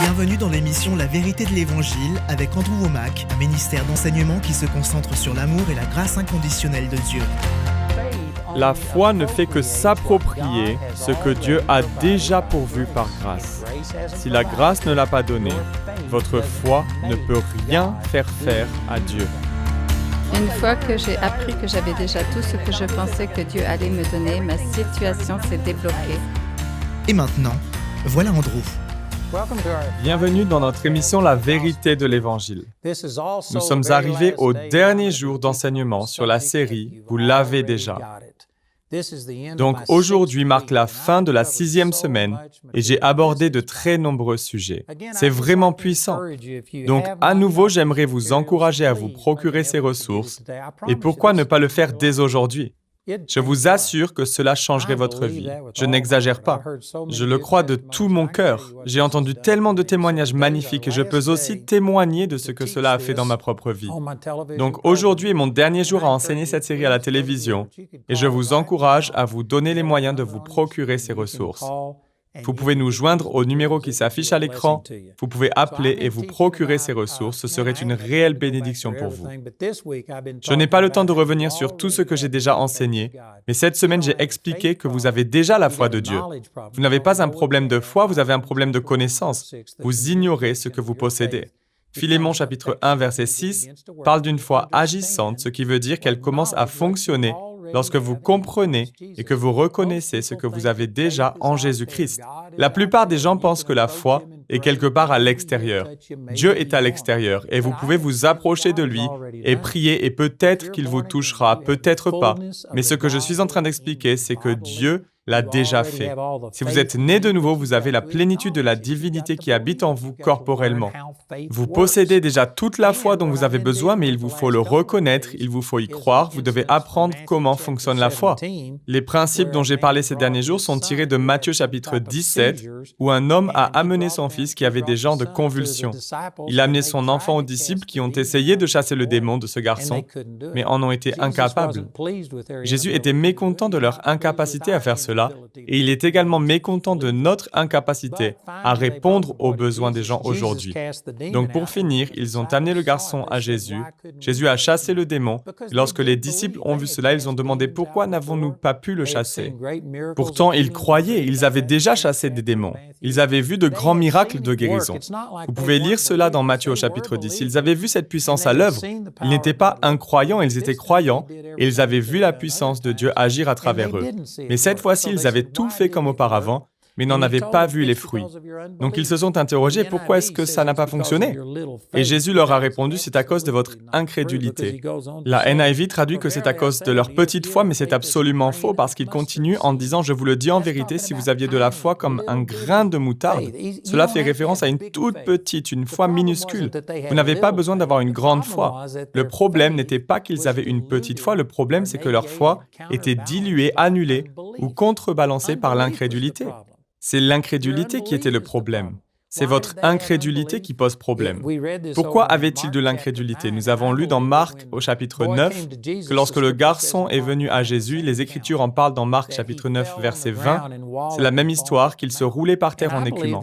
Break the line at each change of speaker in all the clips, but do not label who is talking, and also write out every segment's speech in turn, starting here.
Bienvenue dans l'émission La vérité de l'Évangile avec Andrew Womack, un ministère d'enseignement qui se concentre sur l'amour et la grâce inconditionnelle de Dieu.
La foi ne fait que s'approprier ce que Dieu a déjà pourvu par grâce. Si la grâce ne l'a pas donné, votre foi ne peut rien faire à Dieu.
Une fois que j'ai appris que j'avais déjà tout ce que je pensais que Dieu allait me donner, ma situation s'est débloquée.
Et maintenant, voilà Andrew.
Bienvenue dans notre émission La vérité de l'Évangile. Nous sommes arrivés au dernier jour d'enseignement sur la série « Vous l'avez déjà ». Donc aujourd'hui marque la fin de la 6e semaine et j'ai abordé de très nombreux sujets. C'est vraiment puissant. Donc à nouveau, j'aimerais vous encourager à vous procurer ces ressources. Et pourquoi ne pas le faire dès aujourd'hui ? Je vous assure que cela changerait votre vie. Je n'exagère pas. Je le crois de tout mon cœur. J'ai entendu tellement de témoignages magnifiques et je peux aussi témoigner de ce que cela a fait dans ma propre vie. Donc aujourd'hui est mon dernier jour à enseigner cette série à la télévision et je vous encourage à vous donner les moyens de vous procurer ces ressources. Vous pouvez nous joindre au numéro qui s'affiche à l'écran. Vous pouvez appeler et vous procurer ces ressources. Ce serait une réelle bénédiction pour vous. Je n'ai pas le temps de revenir sur tout ce que j'ai déjà enseigné, mais cette semaine, j'ai expliqué que vous avez déjà la foi de Dieu. Vous n'avez pas un problème de foi, vous avez un problème de connaissance. Vous ignorez ce que vous possédez. Philémon chapitre 1, verset 6 parle d'une foi agissante, ce qui veut dire qu'elle commence à fonctionner lorsque vous comprenez et que vous reconnaissez ce que vous avez déjà en Jésus-Christ. La plupart des gens pensent que la foi est quelque part à l'extérieur. Dieu est à l'extérieur et vous pouvez vous approcher de lui et prier et peut-être qu'il vous touchera, peut-être pas. Mais ce que je suis en train d'expliquer, c'est que Dieu l'a déjà fait. Si vous êtes né de nouveau, vous avez la plénitude de la divinité qui habite en vous corporellement. Vous possédez déjà toute la foi dont vous avez besoin, mais il vous faut le reconnaître, il vous faut y croire, vous devez apprendre comment fonctionne la foi. Les principes dont j'ai parlé ces derniers jours sont tirés de Matthieu chapitre 17, où un homme a amené son fils qui avait des genres de convulsions. Il a amené son enfant aux disciples qui ont essayé de chasser le démon de ce garçon, mais en ont été incapables. Jésus était mécontent de leur incapacité à faire cela, et il est également mécontent de notre incapacité à répondre aux besoins des gens aujourd'hui. Donc pour finir, ils ont amené le garçon à Jésus. Jésus a chassé le démon. Et lorsque les disciples ont vu cela, ils ont demandé « Pourquoi n'avons-nous pas pu le chasser ?» Pourtant, ils croyaient, ils avaient déjà chassé des démons. Ils avaient vu de grands miracles de guérison. Vous pouvez lire cela dans Matthieu au chapitre 10. Ils avaient vu cette puissance à l'œuvre. Ils n'étaient pas incroyants, ils étaient croyants, et ils avaient vu la puissance de Dieu agir à travers eux. Mais cette fois-ci, ils avaient tout fait comme auparavant, mais n'en avaient pas vu les fruits. Donc ils se sont interrogés, pourquoi est-ce que ça n'a pas fonctionné? Et Jésus leur a répondu, c'est à cause de votre incrédulité. La NIV traduit que c'est à cause de leur petite foi, mais c'est absolument faux parce qu'il continue en disant, je vous le dis en vérité, si vous aviez de la foi comme un grain de moutarde. Cela fait référence à une toute petite, une foi minuscule. Vous n'avez pas besoin d'avoir une grande foi. Le problème n'était pas qu'ils avaient une petite foi, le problème c'est que leur foi était diluée, annulée ou contrebalancée par l'incrédulité. C'est l'incrédulité qui était le problème. C'est votre incrédulité qui pose problème. Pourquoi avait-il de l'incrédulité? Nous avons lu dans Marc au chapitre 9 que lorsque le garçon est venu à Jésus, les Écritures en parlent dans Marc chapitre 9 verset 20, c'est la même histoire qu'il se roulait par terre en écumant.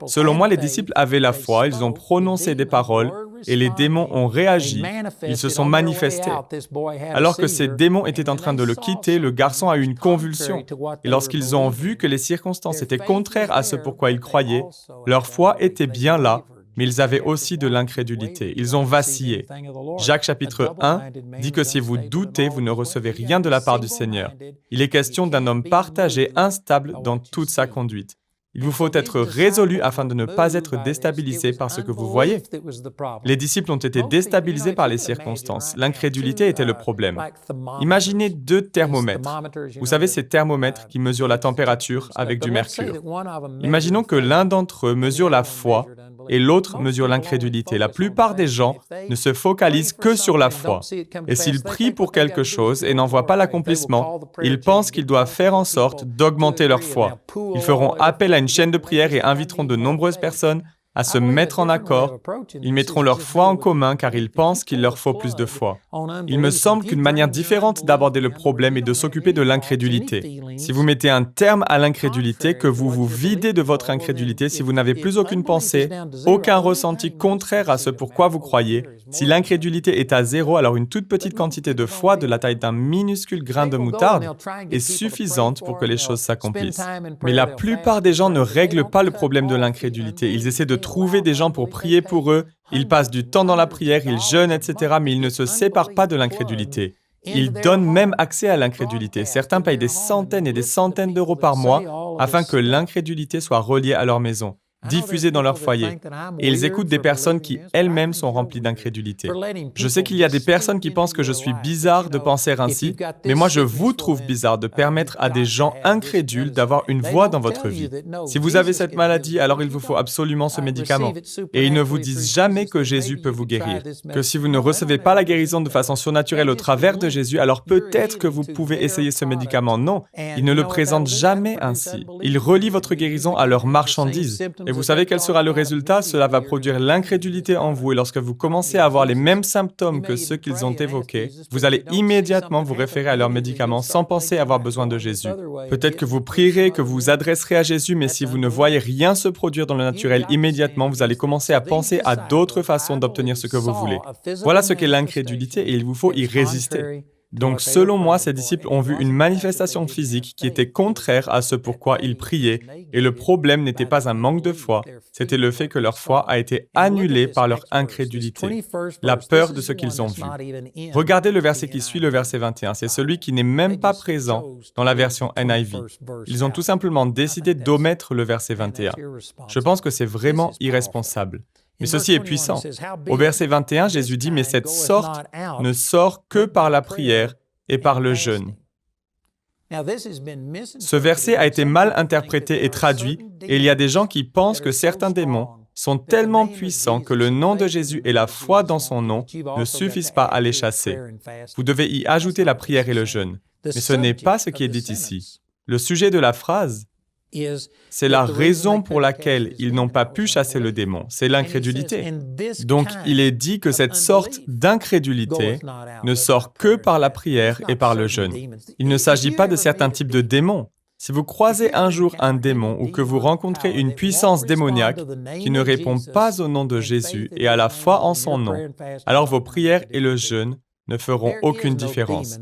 Selon moi, les disciples avaient la foi, ils ont prononcé des paroles et les démons ont réagi, ils se sont manifestés. Alors que ces démons étaient en train de le quitter, le garçon a eu une convulsion. Et lorsqu'ils ont vu que les circonstances étaient contraires à ce pourquoi ils croyaient, leur foi était bien là, mais ils avaient aussi de l'incrédulité. Ils ont vacillé. Jacques chapitre 1 dit que si vous doutez, vous ne recevez rien de la part du Seigneur. Il est question d'un homme partagé, instable dans toute sa conduite. Il vous faut être résolu afin de ne pas être déstabilisé par ce que vous voyez. Les disciples ont été déstabilisés par les circonstances. L'incrédulité était le problème. Imaginez 2 thermomètres. Vous savez, ces thermomètres qui mesurent la température avec du mercure. Imaginons que l'un d'entre eux mesure la foi et l'autre mesure l'incrédulité. La plupart des gens ne se focalisent que sur la foi. Et s'ils prient pour quelque chose et n'en voient pas l'accomplissement, ils pensent qu'ils doivent faire en sorte d'augmenter leur foi. Ils feront appel à une chaîne de prière et inviteront de nombreuses personnes, à se mettre en accord. Ils mettront leur foi en commun car ils pensent qu'il leur faut plus de foi. Il me semble qu'une manière différente d'aborder le problème est de s'occuper de l'incrédulité. Si vous mettez un terme à l'incrédulité, que vous vous videz de votre incrédulité, si vous n'avez plus aucune pensée, aucun ressenti contraire à ce pourquoi vous croyez, si l'incrédulité est à zéro, alors une toute petite quantité de foi de la taille d'un minuscule grain de moutarde est suffisante pour que les choses s'accomplissent. Mais la plupart des gens ne règlent pas le problème de l'incrédulité. Ils essaient de trouver des gens pour prier pour eux, ils passent du temps dans la prière, ils jeûnent, etc., mais ils ne se séparent pas de l'incrédulité. Ils donnent même accès à l'incrédulité. Certains payent des centaines et des centaines d'euros par mois afin que l'incrédulité soit reliée à leur maison, diffusée dans leur foyer. Et ils écoutent des personnes qui elles-mêmes sont remplies d'incrédulité. Je sais qu'il y a des personnes qui pensent que je suis bizarre de penser ainsi, mais moi je vous trouve bizarre de permettre à des gens incrédules d'avoir une voix dans votre vie. Si vous avez cette maladie, alors il vous faut absolument ce médicament. Et ils ne vous disent jamais que Jésus peut vous guérir. Que si vous ne recevez pas la guérison de façon surnaturelle au travers de Jésus, alors peut-être que vous pouvez essayer ce médicament. Non, ils ne le présentent jamais ainsi. Ils relient votre guérison à leur marchandise. Et vous savez quel sera le résultat? Cela va produire l'incrédulité en vous. Et lorsque vous commencez à avoir les mêmes symptômes que ceux qu'ils ont évoqués, vous allez immédiatement vous référer à leurs médicaments sans penser avoir besoin de Jésus. Peut-être que vous prierez, que vous vous adresserez à Jésus, mais si vous ne voyez rien se produire dans le naturel immédiatement, vous allez commencer à penser à d'autres façons d'obtenir ce que vous voulez. Voilà ce qu'est l'incrédulité et il vous faut y résister. Donc, selon moi, ces disciples ont vu une manifestation physique qui était contraire à ce pourquoi ils priaient, et le problème n'était pas un manque de foi, c'était le fait que leur foi a été annulée par leur incrédulité, la peur de ce qu'ils ont vu. Regardez le verset qui suit le verset 21, c'est celui qui n'est même pas présent dans la version NIV. Ils ont tout simplement décidé d'omettre le verset 21. Je pense que c'est vraiment irresponsable. Mais ceci est puissant. Au verset 21, Jésus dit « Mais cette sorte ne sort que par la prière et par le jeûne. » Ce verset a été mal interprété et traduit, et il y a des gens qui pensent que certains démons sont tellement puissants que le nom de Jésus et la foi dans son nom ne suffisent pas à les chasser. Vous devez y ajouter la prière et le jeûne. Mais ce n'est pas ce qui est dit ici. Le sujet de la phrase, c'est la raison pour laquelle ils n'ont pas pu chasser le démon, c'est l'incrédulité. Donc, il est dit que cette sorte d'incrédulité ne sort que par la prière et par le jeûne. Il ne s'agit pas de certains types de démons. Si vous croisez un jour un démon ou que vous rencontrez une puissance démoniaque qui ne répond pas au nom de Jésus et à la foi en son nom, alors vos prières et le jeûne ne feront aucune différence.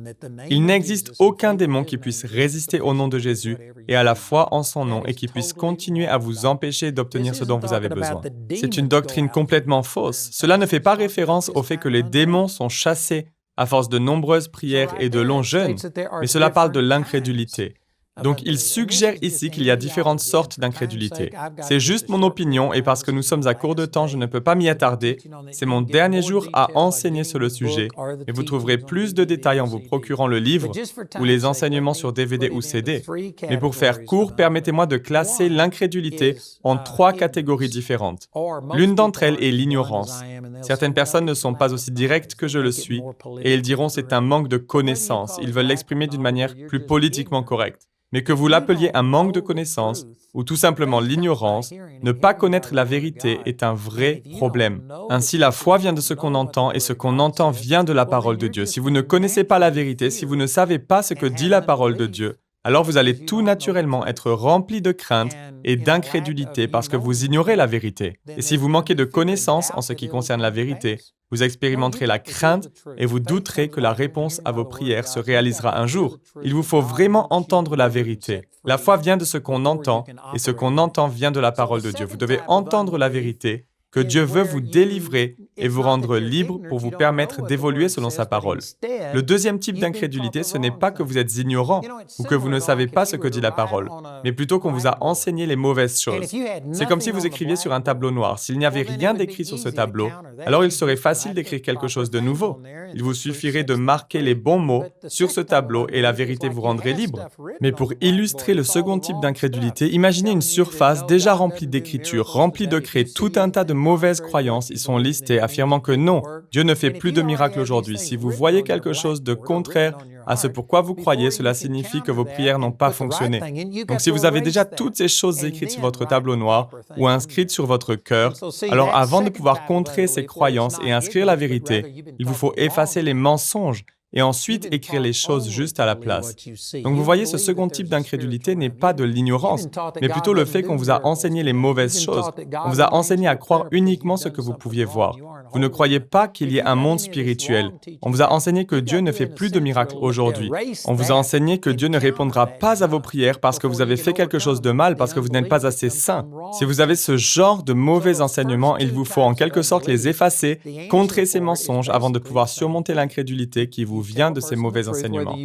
Il n'existe aucun démon qui puisse résister au nom de Jésus et à la foi en son nom et qui puisse continuer à vous empêcher d'obtenir ce dont vous avez besoin. C'est une doctrine complètement fausse. Cela ne fait pas référence au fait que les démons sont chassés à force de nombreuses prières et de longs jeûnes, mais cela parle de l'incrédulité. Donc, il suggère ici qu'il y a différentes sortes d'incrédulité. C'est juste mon opinion et parce que nous sommes à court de temps, je ne peux pas m'y attarder. C'est mon dernier jour à enseigner sur le sujet et vous trouverez plus de détails en vous procurant le livre ou les enseignements sur DVD ou CD. Mais pour faire court, permettez-moi de classer l'incrédulité en 3 catégories différentes. L'une d'entre elles est l'ignorance. Certaines personnes ne sont pas aussi directes que je le suis et ils diront c'est un manque de connaissance. Ils veulent l'exprimer d'une manière plus politiquement correcte. Mais que vous l'appeliez un manque de connaissance ou tout simplement l'ignorance, ne pas connaître la vérité est un vrai problème. Ainsi, la foi vient de ce qu'on entend et ce qu'on entend vient de la parole de Dieu. Si vous ne connaissez pas la vérité, si vous ne savez pas ce que dit la parole de Dieu, alors vous allez tout naturellement être rempli de crainte et d'incrédulité parce que vous ignorez la vérité. Et si vous manquez de connaissances en ce qui concerne la vérité, vous expérimenterez la crainte et vous douterez que la réponse à vos prières se réalisera un jour. Il vous faut vraiment entendre la vérité. La foi vient de ce qu'on entend et ce qu'on entend vient de la parole de Dieu. Vous devez entendre la vérité, que Dieu veut vous délivrer et vous rendre libre pour vous permettre d'évoluer selon sa parole. Le deuxième type d'incrédulité, ce n'est pas que vous êtes ignorant ou que vous ne savez pas ce que dit la parole, mais plutôt qu'on vous a enseigné les mauvaises choses. C'est comme si vous écriviez sur un tableau noir. S'il n'y avait rien d'écrit sur ce tableau, alors il serait facile d'écrire quelque chose de nouveau. Il vous suffirait de marquer les bons mots sur ce tableau et la vérité vous rendrait libre. Mais pour illustrer le second type d'incrédulité, imaginez une surface déjà remplie d'écritures, remplie de craies, tout un tas de mauvaises croyances y sont listées, affirmant que non, Dieu ne fait plus de miracles aujourd'hui. Si vous voyez quelque chose de contraire à ce pourquoi vous croyez, cela signifie que vos prières n'ont pas fonctionné. Donc si vous avez déjà toutes ces choses écrites sur votre tableau noir ou inscrites sur votre cœur, alors avant de pouvoir contrer ces croyances et inscrire la vérité, il vous faut effacer les mensonges et ensuite écrire les choses juste à la place. Donc vous voyez, ce second type d'incrédulité n'est pas de l'ignorance, mais plutôt le fait qu'on vous a enseigné les mauvaises choses. On vous a enseigné à croire uniquement ce que vous pouviez voir. Vous ne croyez pas qu'il y ait un monde spirituel. On vous a enseigné que Dieu ne fait plus de miracles aujourd'hui. On vous a enseigné que Dieu ne répondra pas à vos prières parce que vous avez fait quelque chose de mal, parce que vous n'êtes pas assez saint. Si vous avez ce genre de mauvais enseignements, il vous faut en quelque sorte les effacer, contrer ces mensonges avant de pouvoir surmonter l'incrédulité qui vous vient de ces mauvais enseignements.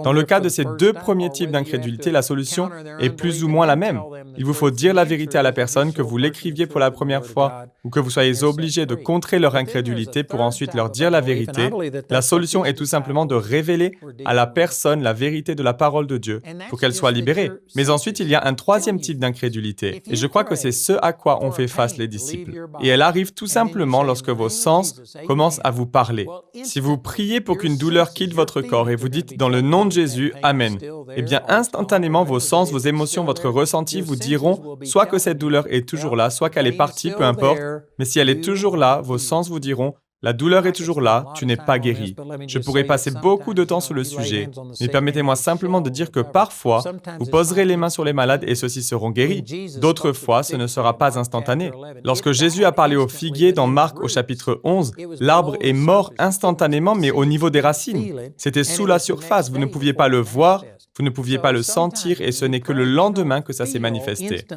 Dans le cas de ces deux premiers types d'incrédulité, la solution est plus ou moins la même. Il vous faut dire la vérité à la personne, que vous l'écriviez pour la première fois ou que vous soyez obligé de contrer leur incrédulité pour ensuite leur dire la vérité. La solution est tout simplement de révéler à la personne la vérité de la parole de Dieu pour qu'elle soit libérée. Mais ensuite, il y a un troisième type d'incrédulité et je crois que c'est ce à quoi ont fait face les disciples. Et elle arrive tout simplement lorsque vos sens commencent à vous parler. Si vous priez pour qu'une douleur quitte votre corps et vous dites dans le nom de Jésus, Amen, eh bien instantanément vos sens, vos émotions, votre ressenti vous diront soit que cette douleur est toujours là, soit qu'elle est partie, peu importe, mais si elle est toujours là, vos sens vous diront la douleur est toujours là, tu n'es pas guéri. Je pourrais passer beaucoup de temps sur le sujet, mais permettez-moi simplement de dire que parfois, vous poserez les mains sur les malades et ceux-ci seront guéris. D'autres fois, ce ne sera pas instantané. Lorsque Jésus a parlé au figuier dans Marc au chapitre 11, l'arbre est mort instantanément, mais au niveau des racines. C'était sous la surface, vous ne pouviez pas le voir, vous ne pouviez pas le sentir et ce n'est que le lendemain que ça s'est manifesté.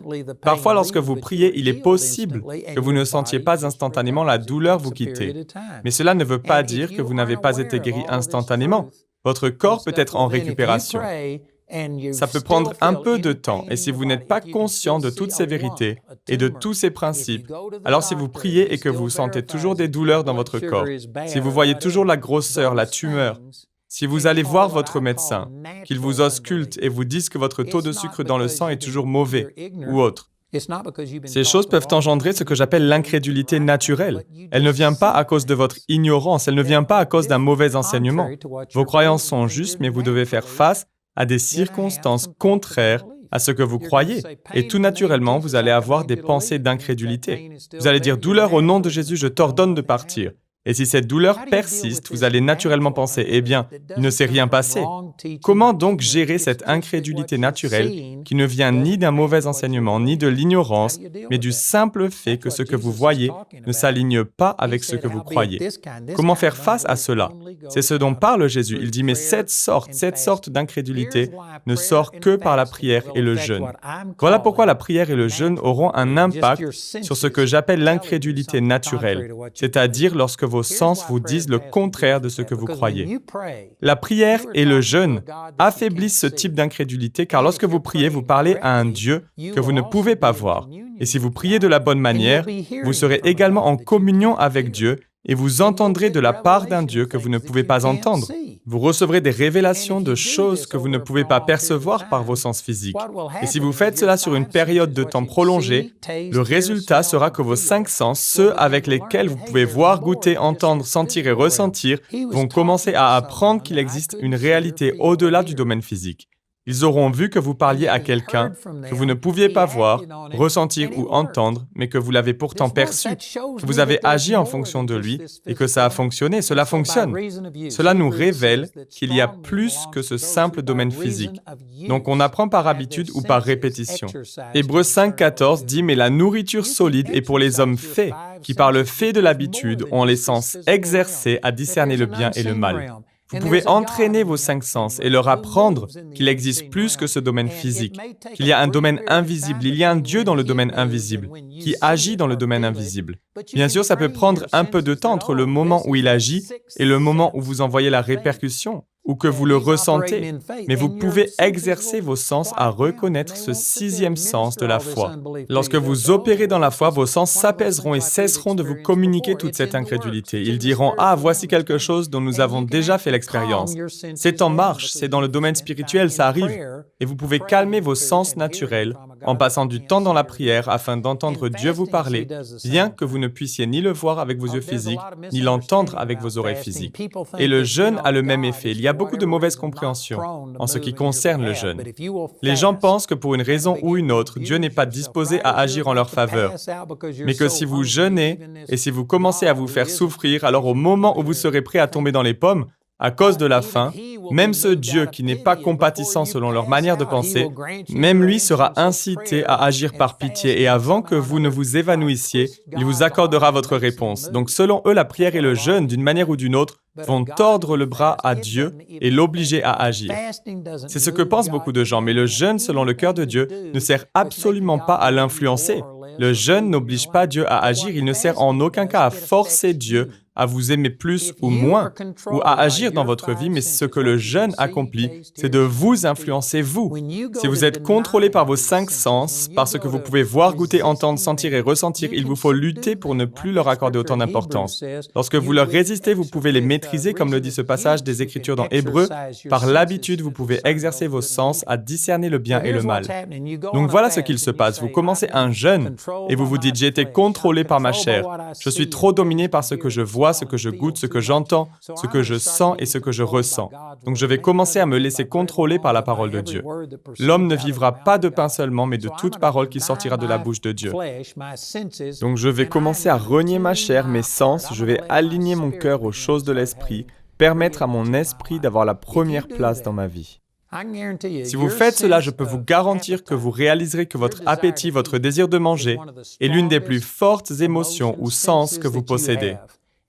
Parfois, lorsque vous priez, il est possible que vous ne sentiez pas instantanément la douleur vous quitter. Mais cela ne veut pas dire que vous n'avez pas été guéri instantanément. Votre corps peut être en récupération. Ça peut prendre un peu de temps et si vous n'êtes pas conscient de toutes ces vérités et de tous ces principes, alors si vous priez et que vous sentez toujours des douleurs dans votre corps, si vous voyez toujours la grosseur, la tumeur, si vous allez voir votre médecin, qu'il vous ausculte et vous dise que votre taux de sucre dans le sang est toujours mauvais ou autre, ces choses peuvent engendrer ce que j'appelle l'incrédulité naturelle. Elle ne vient pas à cause de votre ignorance, elle ne vient pas à cause d'un mauvais enseignement. Vos croyances sont justes, mais vous devez faire face à des circonstances contraires à ce que vous croyez. Et tout naturellement, vous allez avoir des pensées d'incrédulité. Vous allez dire « Douleur, au nom de Jésus, je t'ordonne de partir ». Et si cette douleur persiste, vous allez naturellement penser, eh bien, il ne s'est rien passé. Comment donc gérer cette incrédulité naturelle qui ne vient ni d'un mauvais enseignement, ni de l'ignorance, mais du simple fait que ce que vous voyez ne s'aligne pas avec ce que vous croyez? Comment faire face à cela? C'est ce dont parle Jésus. Il dit, mais cette sorte d'incrédulité ne sort que par la prière et le jeûne. Voilà pourquoi la prière et le jeûne auront un impact sur ce que j'appelle l'incrédulité naturelle, c'est-à-dire lorsque vos sens vous disent le contraire de ce que vous croyez. La prière et le jeûne affaiblissent ce type d'incrédulité car lorsque vous priez, vous parlez à un Dieu que vous ne pouvez pas voir. Et si vous priez de la bonne manière, vous serez également en communion avec Dieu et vous entendrez de la part d'un Dieu que vous ne pouvez pas entendre. Vous recevrez des révélations de choses que vous ne pouvez pas percevoir par vos sens physiques. Et si vous faites cela sur une période de temps prolongée, le résultat sera que vos 5 sens, ceux avec lesquels vous pouvez voir, goûter, entendre, sentir et ressentir, vont commencer à apprendre qu'il existe une réalité au-delà du domaine physique. Ils auront vu que vous parliez à quelqu'un que vous ne pouviez pas voir, ressentir ou entendre, mais que vous l'avez pourtant perçu, que vous avez agi en fonction de lui et que ça a fonctionné. Cela fonctionne. Cela nous révèle qu'il y a plus que ce simple domaine physique. Donc on apprend par habitude ou par répétition. Hébreux 5,14 dit « Mais la nourriture solide est pour les hommes faits, qui par le fait de l'habitude ont les sens exercés à discerner le bien et le mal. » Vous pouvez entraîner vos 5 sens et leur apprendre qu'il existe plus que ce domaine physique, qu'il y a un domaine invisible, il y a un Dieu dans le domaine invisible, qui agit dans le domaine invisible. Bien sûr, ça peut prendre un peu de temps entre le moment où il agit et le moment où vous en voyez la répercussion, ou que vous le ressentez, mais vous pouvez exercer vos sens à reconnaître ce 6e sens de la foi. Lorsque vous opérez dans la foi, vos sens s'apaiseront et cesseront de vous communiquer toute cette incrédulité. Ils diront « Ah, voici quelque chose dont nous avons déjà fait l'expérience. C'est en marche, c'est dans le domaine spirituel, ça arrive. » Et vous pouvez calmer vos sens naturels en passant du temps dans la prière afin d'entendre Dieu vous parler, bien que vous ne puissiez ni le voir avec vos yeux physiques, ni l'entendre avec vos oreilles physiques. Et le jeûne a le même effet. Il y a beaucoup de mauvaises compréhensions en ce qui concerne le jeûne. Les gens pensent que pour une raison ou une autre, Dieu n'est pas disposé à agir en leur faveur, mais que si vous jeûnez et si vous commencez à vous faire souffrir, alors au moment où vous serez prêt à tomber dans les pommes, à cause de la faim, même ce Dieu qui n'est pas compatissant selon leur manière de penser, même lui sera incité à agir par pitié et avant que vous ne vous évanouissiez, il vous accordera votre réponse. Donc selon eux, la prière et le jeûne, d'une manière ou d'une autre, vont tordre le bras à Dieu et l'obliger à agir. C'est ce que pensent beaucoup de gens, mais le jeûne selon le cœur de Dieu ne sert absolument pas à l'influencer. Le jeûne n'oblige pas Dieu à agir, il ne sert en aucun cas à forcer Dieu à vous aimer plus ou moins, ou à agir dans votre vie, mais ce que le jeûne accomplit, c'est de vous influencer, vous. Si vous êtes contrôlé par vos 5 sens, parce que vous pouvez voir, goûter, entendre, sentir et ressentir, il vous faut lutter pour ne plus leur accorder autant d'importance. Lorsque vous leur résistez, vous pouvez les maîtriser, comme le dit ce passage des Écritures dans Hébreux. Par l'habitude, vous pouvez exercer vos sens à discerner le bien et le mal. Donc voilà ce qu'il se passe. Vous commencez un jeûne et vous vous dites « J'ai été contrôlé par ma chair. Je suis trop dominé par ce que je vois, ce que je goûte, ce que j'entends, ce que je sens et ce que je ressens. Donc je vais commencer à me laisser contrôler par la parole de Dieu. L'homme ne vivra pas de pain seulement, mais de toute parole qui sortira de la bouche de Dieu. Donc je vais commencer à renier ma chair, mes sens, je vais aligner mon cœur aux choses de l'esprit, permettre à mon esprit d'avoir la première place dans ma vie. Si vous faites cela, je peux vous garantir que vous réaliserez que votre appétit, votre désir de manger, est l'une des plus fortes émotions ou sens que vous possédez.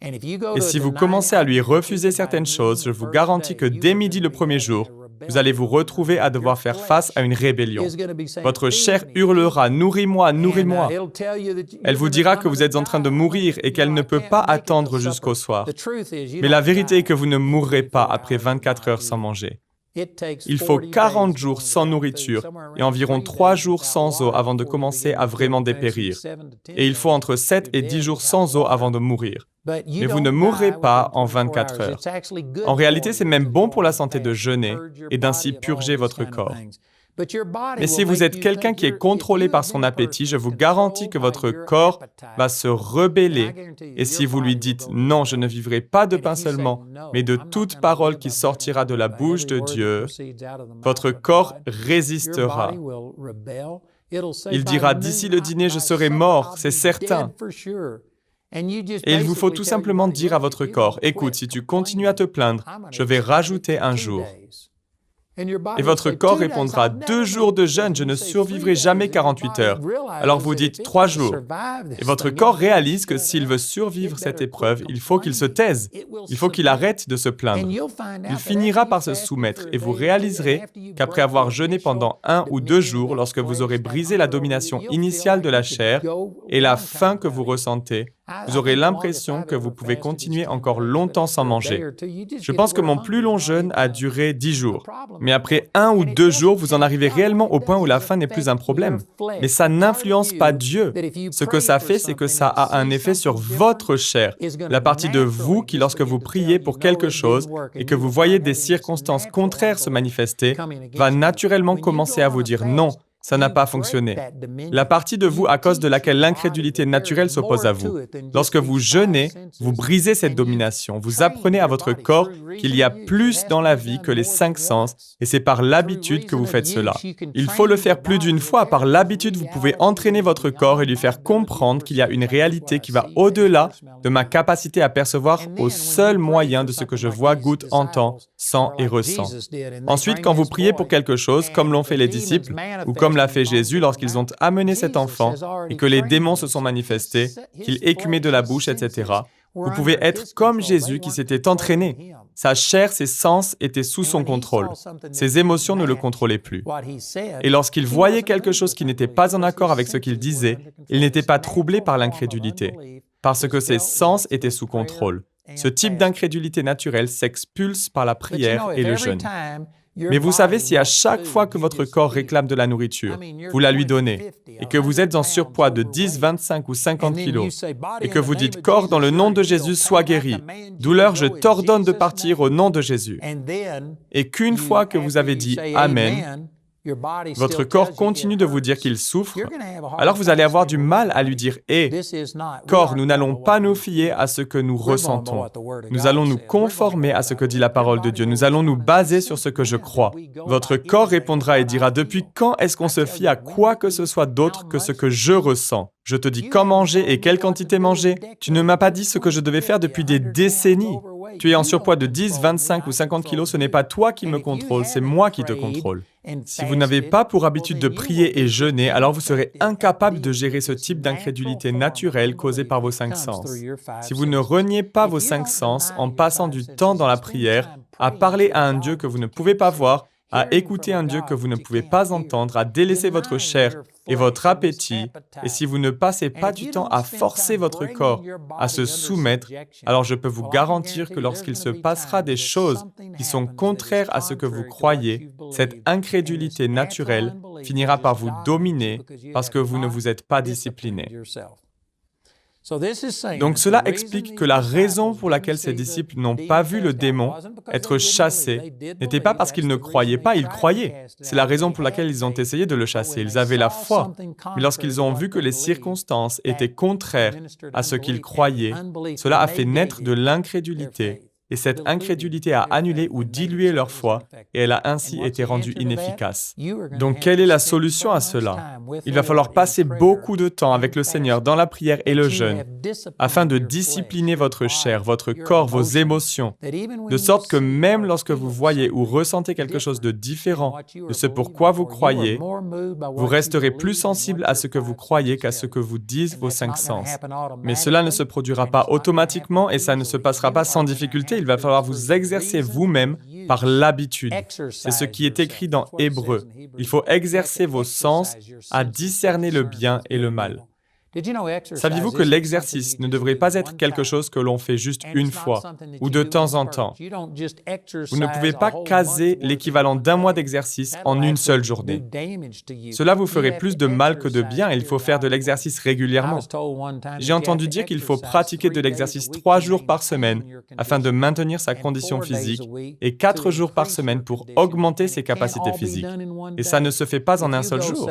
Et si vous commencez à lui refuser certaines choses, je vous garantis que dès midi le premier jour, vous allez vous retrouver à devoir faire face à une rébellion. Votre chair hurlera « Nourris-moi, nourris-moi ». Elle vous dira que vous êtes en train de mourir et qu'elle ne peut pas attendre jusqu'au soir. Mais la vérité est que vous ne mourrez pas après 24 heures sans manger. Il faut 40 jours sans nourriture et environ 3 jours sans eau avant de commencer à vraiment dépérir. Et il faut entre 7 et 10 jours sans eau avant de mourir. Mais vous ne mourrez pas en 24 heures. En réalité, c'est même bon pour la santé de jeûner et d'ainsi purger votre corps. Mais si vous êtes quelqu'un qui est contrôlé par son appétit, je vous garantis que votre corps va se rebeller. Et si vous lui dites « Non, je ne vivrai pas de pain seulement, mais de toute parole qui sortira de la bouche de Dieu », votre corps résistera. Il dira « D'ici le dîner, je serai mort, c'est certain ». Et il vous faut tout simplement dire à votre corps « Écoute, si tu continues à te plaindre, je vais rajouter un jour. » Et votre corps répondra « 2 jours de jeûne, je ne survivrai jamais 48 heures. » Alors vous dites « 3 jours. » Et votre corps réalise que s'il veut survivre cette épreuve, il faut qu'il se taise. Il faut qu'il arrête de se plaindre. Il finira par se soumettre et vous réaliserez qu'après avoir jeûné pendant 1 ou 2 jours, lorsque vous aurez brisé la domination initiale de la chair et la faim que vous ressentez, vous aurez l'impression que vous pouvez continuer encore longtemps sans manger. Je pense que mon plus long jeûne a duré 10 jours. Mais après 1 ou 2 jours, vous en arrivez réellement au point où la faim n'est plus un problème. Mais ça n'influence pas Dieu. Ce que ça fait, c'est que ça a un effet sur votre chair, la partie de vous qui, lorsque vous priez pour quelque chose et que vous voyez des circonstances contraires se manifester, va naturellement commencer à vous dire non. Ça n'a pas fonctionné. La partie de vous à cause de laquelle l'incrédulité naturelle s'oppose à vous. Lorsque vous jeûnez, vous brisez cette domination. Vous apprenez à votre corps qu'il y a plus dans la vie que les 5 sens, et c'est par l'habitude que vous faites cela. Il faut le faire plus d'une fois. Par l'habitude, vous pouvez entraîner votre corps et lui faire comprendre qu'il y a une réalité qui va au-delà de ma capacité à percevoir au seul moyen de ce que je vois, goûte, entends, sens et ressens. Ensuite, quand vous priez pour quelque chose, comme l'ont fait les disciples, ou comme l'a fait Jésus lorsqu'ils ont amené cet enfant et que les démons se sont manifestés, qu'il écumait de la bouche, etc., vous pouvez être comme Jésus qui s'était entraîné. Sa chair, ses sens étaient sous son contrôle. Ses émotions ne le contrôlaient plus. Et lorsqu'il voyait quelque chose qui n'était pas en accord avec ce qu'il disait, il n'était pas troublé par l'incrédulité, parce que ses sens étaient sous contrôle. Ce type d'incrédulité naturelle s'expulse par la prière et le jeûne. Mais vous savez, si à chaque fois que votre corps réclame de la nourriture, vous la lui donnez, et que vous êtes en surpoids de 10, 25 ou 50 kilos, et que vous dites « Corps, dans le nom de Jésus, sois guéri. Douleur, je t'ordonne de partir au nom de Jésus. » Et qu'une fois que vous avez dit « Amen », Votre corps continue de vous dire qu'il souffre, alors vous allez avoir du mal à lui dire « Hé, corps, nous n'allons pas nous fier à ce que nous ressentons. Nous allons nous conformer à ce que dit la parole de Dieu. Nous allons nous baser sur ce que je crois. » Votre corps répondra et dira « Depuis quand est-ce qu'on se fie à quoi que ce soit d'autre que ce que je ressens? Je te dis quand manger et quelle quantité manger. Tu ne m'as pas dit ce que je devais faire depuis des décennies. Tu es en surpoids de 10, 25 ou 50 kilos, ce n'est pas toi qui me contrôle, c'est moi qui te contrôle. Si vous n'avez pas pour habitude de prier et jeûner, alors vous serez incapable de gérer ce type d'incrédulité naturelle causée par vos 5 sens. Si vous ne reniez pas vos 5 sens en passant du temps dans la prière, à parler à un Dieu que vous ne pouvez pas voir, à écouter un Dieu que vous ne pouvez pas entendre, à délaisser votre chair et votre appétit, et si vous ne passez pas du temps à forcer votre corps à se soumettre, alors je peux vous garantir que lorsqu'il se passera des choses qui sont contraires à ce que vous croyez, cette incrédulité naturelle finira par vous dominer parce que vous ne vous êtes pas discipliné. Donc cela explique que la raison pour laquelle ces disciples n'ont pas vu le démon être chassé n'était pas parce qu'ils ne croyaient pas, ils croyaient. C'est la raison pour laquelle ils ont essayé de le chasser. Ils avaient la foi. Mais lorsqu'ils ont vu que les circonstances étaient contraires à ce qu'ils croyaient, cela a fait naître de l'incrédulité. Et cette incrédulité a annulé ou dilué leur foi, et elle a ainsi été rendue inefficace. Donc, quelle est la solution à cela? Il va falloir passer beaucoup de temps avec le Seigneur dans la prière et le jeûne, afin de discipliner votre chair, votre corps, vos émotions, de sorte que même lorsque vous voyez ou ressentez quelque chose de différent de ce pourquoi vous croyez, vous resterez plus sensible à ce que vous croyez qu'à ce que vous disent vos 5 sens. Mais cela ne se produira pas automatiquement et ça ne se passera pas sans difficulté. Il va falloir vous exercer vous-même par l'habitude. C'est ce qui est écrit dans Hébreux. Il faut exercer vos sens à discerner le bien et le mal. Saviez-vous que l'exercice ne devrait pas être quelque chose que l'on fait juste une fois ou de temps en temps? Vous ne pouvez pas caser l'équivalent d'un mois d'exercice en une seule journée. Cela vous ferait plus de mal que de bien et il faut faire de l'exercice régulièrement. J'ai entendu dire qu'il faut pratiquer de l'exercice 3 jours par semaine afin de maintenir sa condition physique et 4 jours par semaine pour augmenter ses capacités physiques. Et ça ne se fait pas en un seul jour.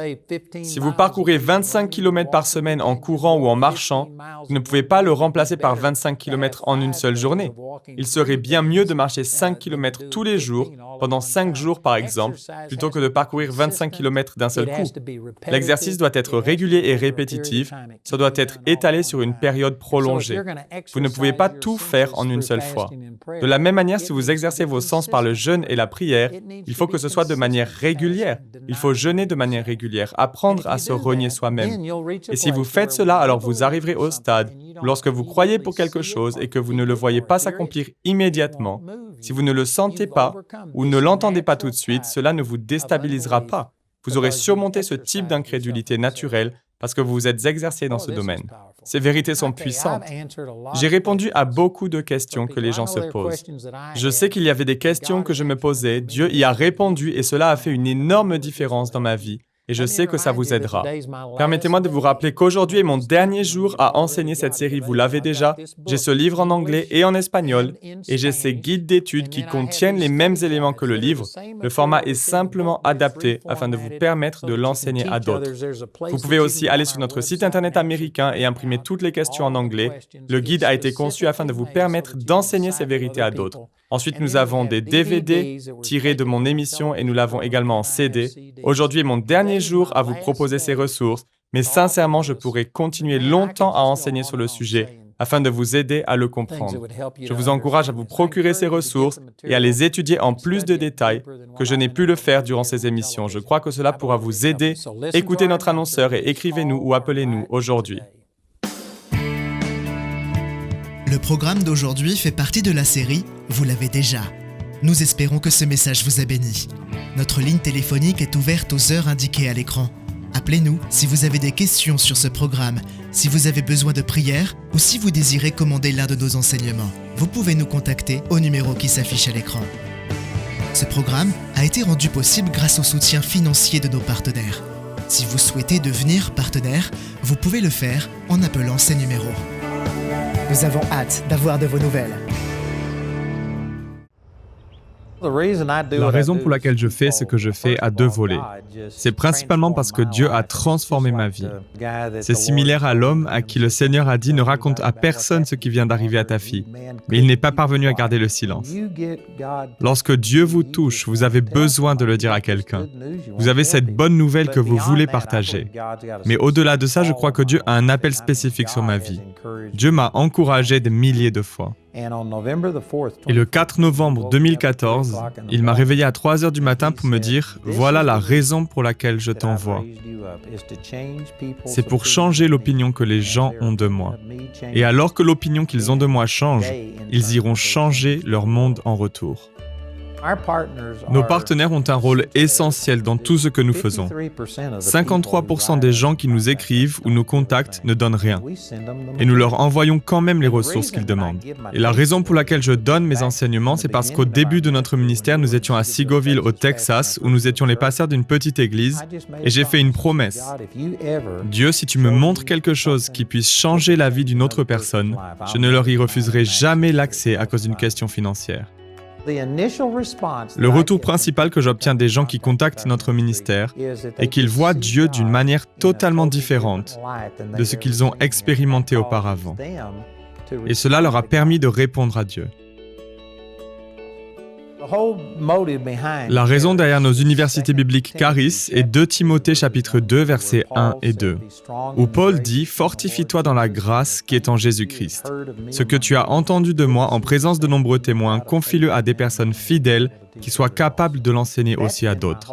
Si vous parcourez 25 km par semaine en courant ou en marchant, vous ne pouvez pas le remplacer par 25 km en une seule journée. Il serait bien mieux de marcher 5 km tous les jours, pendant 5 jours par exemple, plutôt que de parcourir 25 km d'un seul coup. L'exercice doit être régulier et répétitif, ça doit être étalé sur une période prolongée. Vous ne pouvez pas tout faire en une seule fois. De la même manière, si vous exercez vos sens par le jeûne et la prière, il faut que ce soit de manière régulière. Il faut jeûner de manière régulière, apprendre à se renier soi-même. Et si vous faites cela, alors vous arriverez au stade où lorsque vous croyez pour quelque chose et que vous ne le voyez pas s'accomplir immédiatement, si vous ne le sentez pas ou ne l'entendez pas tout de suite, cela ne vous déstabilisera pas. Vous aurez surmonté ce type d'incrédulité naturelle parce que vous vous êtes exercé dans ce domaine. Ces vérités sont puissantes. J'ai répondu à beaucoup de questions que les gens se posent. Je sais qu'il y avait des questions que je me posais, Dieu y a répondu et cela a fait une énorme différence dans ma vie. Et je sais que ça vous aidera. Permettez-moi de vous rappeler qu'aujourd'hui est mon dernier jour à enseigner cette série. Vous l'avez déjà. J'ai ce livre en anglais et en espagnol, et j'ai ces guides d'études qui contiennent les mêmes éléments que le livre. Le format est simplement adapté afin de vous permettre de l'enseigner à d'autres. Vous pouvez aussi aller sur notre site Internet américain et imprimer toutes les questions en anglais. Le guide a été conçu afin de vous permettre d'enseigner ces vérités à d'autres. Ensuite, nous avons des DVD tirés de mon émission et nous l'avons également en CD. Aujourd'hui est mon dernier jour à vous proposer ces ressources, mais sincèrement, je pourrais continuer longtemps à enseigner sur le sujet afin de vous aider à le comprendre. Je vous encourage à vous procurer ces ressources et à les étudier en plus de détails que je n'ai pu le faire durant ces émissions. Je crois que cela pourra vous aider. Écoutez notre annonceur et écrivez-nous ou appelez-nous aujourd'hui.
Le programme d'aujourd'hui fait partie de la série « Vous l'avez déjà ». Nous espérons que ce message vous a béni. Notre ligne téléphonique est ouverte aux heures indiquées à l'écran. Appelez-nous si vous avez des questions sur ce programme, si vous avez besoin de prière ou si vous désirez commander l'un de nos enseignements. Vous pouvez nous contacter au numéro qui s'affiche à l'écran. Ce programme a été rendu possible grâce au soutien financier de nos partenaires. Si vous souhaitez devenir partenaire, vous pouvez le faire en appelant ces numéros. Nous avons hâte d'avoir de vos nouvelles.
La raison pour laquelle je fais ce que je fais a deux volets. C'est principalement parce que Dieu a transformé ma vie. C'est similaire à l'homme à qui le Seigneur a dit « Ne raconte à personne ce qui vient d'arriver à ta fille ». Mais il n'est pas parvenu à garder le silence. Lorsque Dieu vous touche, vous avez besoin de le dire à quelqu'un. Vous avez cette bonne nouvelle que vous voulez partager. Mais au-delà de ça, je crois que Dieu a un appel spécifique sur ma vie. Dieu m'a encouragé des milliers de fois. Et le 4 novembre 2014, il m'a réveillé à 3 heures du matin pour me dire « Voilà la raison pour laquelle je t'envoie. C'est pour changer l'opinion que les gens ont de moi. Et alors que l'opinion qu'ils ont de moi change, ils iront changer leur monde en retour. » Nos partenaires ont un rôle essentiel dans tout ce que nous faisons. 53% des gens qui nous écrivent ou nous contactent ne donnent rien. Et nous leur envoyons quand même les ressources qu'ils demandent. Et la raison pour laquelle je donne mes enseignements, c'est parce qu'au début de notre ministère, nous étions à Seagoville, au Texas, où nous étions les pasteurs d'une petite église, et j'ai fait une promesse. Dieu, si tu me montres quelque chose qui puisse changer la vie d'une autre personne, je ne leur y refuserai jamais l'accès à cause d'une question financière. Le retour principal que j'obtiens des gens qui contactent notre ministère est qu'ils voient Dieu d'une manière totalement différente de ce qu'ils ont expérimenté auparavant. Et cela leur a permis de répondre à Dieu. La raison derrière nos universités bibliques Charis est 2 Timothée chapitre 2 versets 1 et 2, où Paul dit « Fortifie-toi dans la grâce qui est en Jésus-Christ. Ce que tu as entendu de moi en présence de nombreux témoins, confie-le à des personnes fidèles qui soient capables de l'enseigner aussi à d'autres. »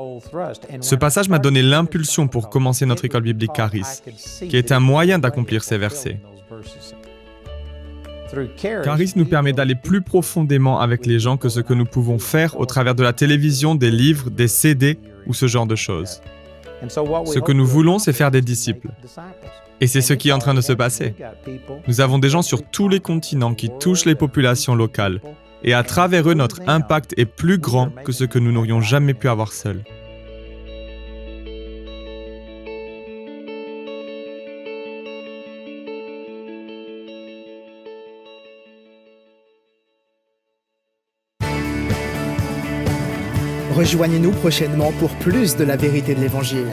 Ce passage m'a donné l'impulsion pour commencer notre école biblique Charis, qui est un moyen d'accomplir ces versets. Charis nous permet d'aller plus profondément avec les gens que ce que nous pouvons faire au travers de la télévision, des livres, des CD ou ce genre de choses. Ce que nous voulons, c'est faire des disciples. Et c'est ce qui est en train de se passer. Nous avons des gens sur tous les continents qui touchent les populations locales. Et à travers eux, notre impact est plus grand que ce que nous n'aurions jamais pu avoir seuls.
Rejoignez-nous prochainement pour plus de la vérité de l'Évangile.